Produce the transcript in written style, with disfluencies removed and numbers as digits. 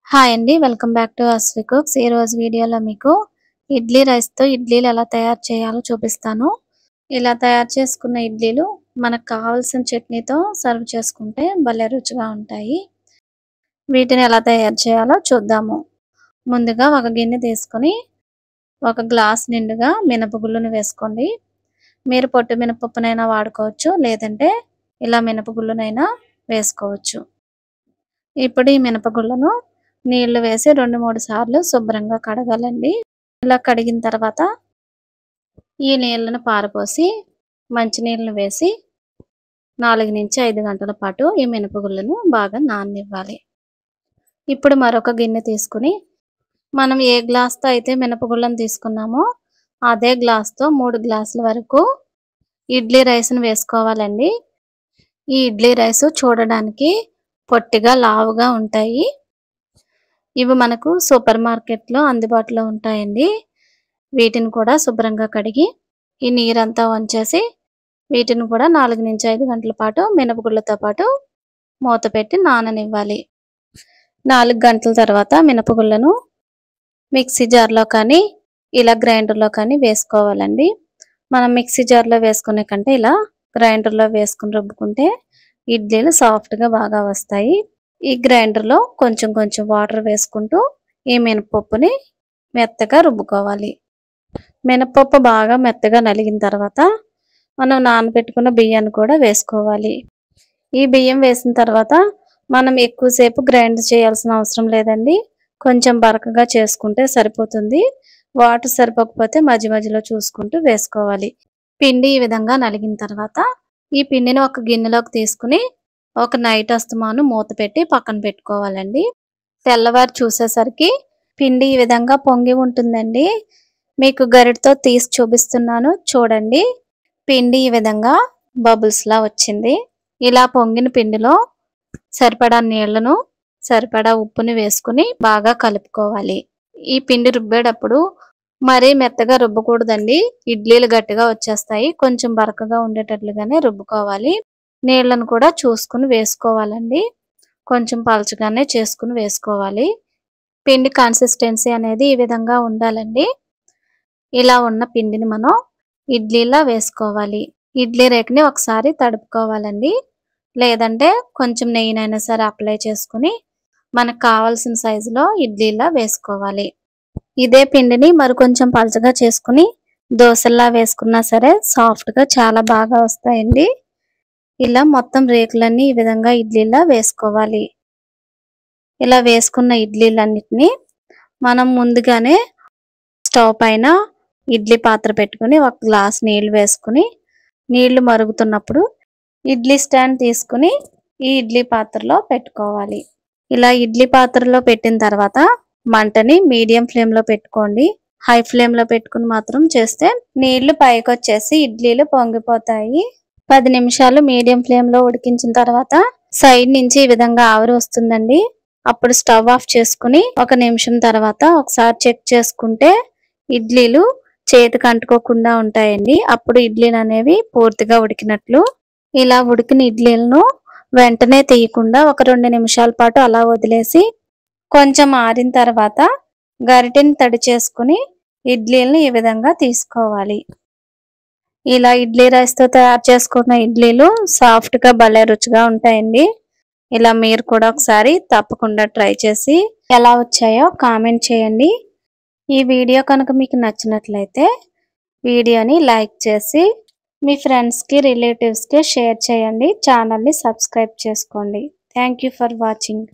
Hi అండి, welcome back to Ashwi cooks. ఈ రోజు వీడియోలో మీకు ఇడ్లీ రైస్ తో ఇడ్లీలు ఎలా తయారు చేయాలో చూపిస్తాను. ఇలా తయారు చేసుకున్న ఇడ్లీలు మనకు కావాల్సిన చట్నీతో సర్వ్ చేసుకుంటే భలే రుచిగా ఉంటాయి. వీటిని ఎలా తయారు చేయాలో చూద్దాము. ముందుగా ఒక గిన్నె తీసుకొని ఒక గ్లాస్ నిండుగా మినపగుళ్ళను వేసుకోండి. మీరు పొట్టు మినపప్పునైనా వాడుకోవచ్చు, లేదంటే ఇలా మినపగుళ్ళనైనా వేసుకోవచ్చు. ఇప్పుడు ఈ మినపగుళ్ళను నీళ్లు వేసి 2-3 సార్లు శుభ్రంగా కడగాలండి. ఇలా కడిగిన తర్వాత ఈ నీళ్లను పారపోసి మంచి నీళ్లను వేసి 4 నుంచి 5 గంటల పాటు ఈ మినపగుళ్ళను బాగా నాననివ్వాలి. ఇప్పుడు మరొక గిన్నె తీసుకుని మనం ఏ గ్లాస్తో అయితే మినపగుళ్ళను తీసుకున్నామో అదే గ్లాస్తో 3 గ్లాసుల వరకు ఇడ్లీ రైస్ను వేసుకోవాలండి. ఈ ఇడ్లీ రైస్ చూడడానికి పొట్టిగా లావుగా ఉంటాయి. ఇవి మనకు సూపర్ మార్కెట్లో అందుబాటులో ఉంటాయండి. వీటిని కూడా శుభ్రంగా కడిగి ఈ నీరంతా వంచేసి వీటిని కూడా 4 నుంచి 5 గంటల పాటు మినపగుళ్ళతో పాటు మూత పెట్టి నాననివ్వాలి. 4 గంటల తర్వాత మినపగుళ్ళను మిక్సీ జార్లో కానీ ఇలా గ్రైండర్లో కానీ వేసుకోవాలండి. మనం మిక్సీ జార్లో వేసుకునే కంటే ఇలా గ్రైండర్లో వేసుకుని రుబ్బుకుంటే ఇడ్లీలు సాఫ్ట్గా బాగా వస్తాయి. ఈ గ్రైండర్లో కొంచెం వాటర్ వేసుకుంటూ ఈ మినపప్పుని మెత్తగా రుబ్బుకోవాలి. మినపప్పు బాగా మెత్తగా నలిగిన తర్వాత మనం నానబెట్టుకున్న బియ్యాన్ని కూడా వేసుకోవాలి. ఈ బియ్యం వేసిన తర్వాత మనం ఎక్కువసేపు గ్రైండ్ చేయాల్సిన అవసరం లేదండి. కొంచెం బరకగా చేసుకుంటే సరిపోతుంది. వాటర్ సరిపోకపోతే మధ్యలో చూసుకుంటూ వేసుకోవాలి. పిండి ఈ విధంగా నలిగిన తర్వాత ఈ పిండిని ఒక గిన్నెలోకి తీసుకుని ఒక నైట్ అస్తమాను మూత పెట్టి పక్కన పెట్టుకోవాలండి. తెల్లవారు చూసేసరికి పిండి ఈ విధంగా పొంగి ఉంటుందండి. మీకు గరిటతో తీసి చూపిస్తున్నాను చూడండి. పిండి ఈ విధంగా బబుల్స్ లా వచ్చింది. ఇలా పొంగిన పిండిలో సరిపడా నీళ్లను సరిపడా ఉప్పుని వేసుకుని బాగా కలుపుకోవాలి. ఈ పిండి రుబ్బేటప్పుడు మరీ మెత్తగా రుబ్బకూడదండి. ఇడ్లీలు గట్టిగా వచ్చేస్తాయి. కొంచెం బరకగా ఉండేటట్లుగానే రుబ్బుకోవాలి. నీళ్లను కూడా చూసుకుని వేసుకోవాలండి. కొంచెం పలచగానే చేసుకుని వేసుకోవాలి. పిండి కన్సిస్టెన్సీ అనేది ఈ విధంగా ఉండాలండి. ఇలా ఉన్న పిండిని మనం ఇడ్లీలా వేసుకోవాలి. ఇడ్లీ రేకుని ఒకసారి తడుపుకోవాలండి. లేదంటే కొంచెం నెయ్యినైనా సరే అప్లై చేసుకుని మనకు కావాల్సిన సైజులో ఇడ్లీలా వేసుకోవాలి. ఇదే పిండిని మరి కొంచెం పలచగా చేసుకుని దోశల్లా వేసుకున్నా సరే సాఫ్ట్గా చాలా బాగా వస్తాయండి. ఇలా మొత్తం రేకులన్నీ ఈ విధంగా ఇడ్లీలా వేసుకోవాలి. ఇలా వేసుకున్న ఇడ్లీలన్నిటినీ మనం ముందుగానే స్టవ్ పైన ఇడ్లీ పాత్ర పెట్టుకుని ఒక గ్లాస్ నీళ్లు వేసుకుని నీళ్లు మరుగుతున్నప్పుడు ఇడ్లీ స్టాండ్ తీసుకుని ఈ ఇడ్లీ పాత్రలో పెట్టుకోవాలి. ఇలా ఇడ్లీ పాత్రలో పెట్టిన తర్వాత మంటని మీడియం ఫ్లేమ్ లో పెట్టుకోండి. హై ఫ్లేమ్ లో పెట్టుకుని మాత్రం చేస్తే నీళ్లు పైకి వచ్చేసి ఇడ్లీలు పొంగిపోతాయి. 10 నిమిషాలు మీడియం ఫ్లేమ్ లో ఉడికించిన తర్వాత సైడ్ నుంచి ఈ విధంగా ఆవిరి వస్తుందండి. అప్పుడు స్టవ్ ఆఫ్ చేసుకుని 1 నిమిషం తర్వాత ఒకసారి చెక్ చేసుకుంటే ఇడ్లీలు చేతికి అంటుకోకుండా ఉంటాయండి. అప్పుడు ఇడ్లీలు అనేవి పూర్తిగా ఉడికినట్లు. ఇలా ఉడికిన ఇడ్లీలను వెంటనే తీయకుండా ఒక 2 నిమిషాల పాటు అలా వదిలేసి కొంచెం ఆరిన తర్వాత గరిటెని తడి చేసుకుని ఇడ్లీలను ఈ విధంగా తీసుకోవాలి. ఇలా ఇడ్లీ రైస్ తో తయారు చేసుకున్న ఇడ్లీలు సాఫ్ట్ గా భలే రుచిగా ఉంటాయండి. ఇలా మీరు కూడా ఒకసారి తప్పకుండా ట్రై చేసి ఎలా వచ్చాయో కామెంట్ చేయండి. ఈ వీడియో కనుక మీకు నచ్చినట్లయితే వీడియోని లైక్ చేసి మీ ఫ్రెండ్స్ కి రిలేటివ్స్ కి షేర్ చేయండి. ఛానల్ ని సబ్స్క్రైబ్ చేసుకోండి. Thank you for watching.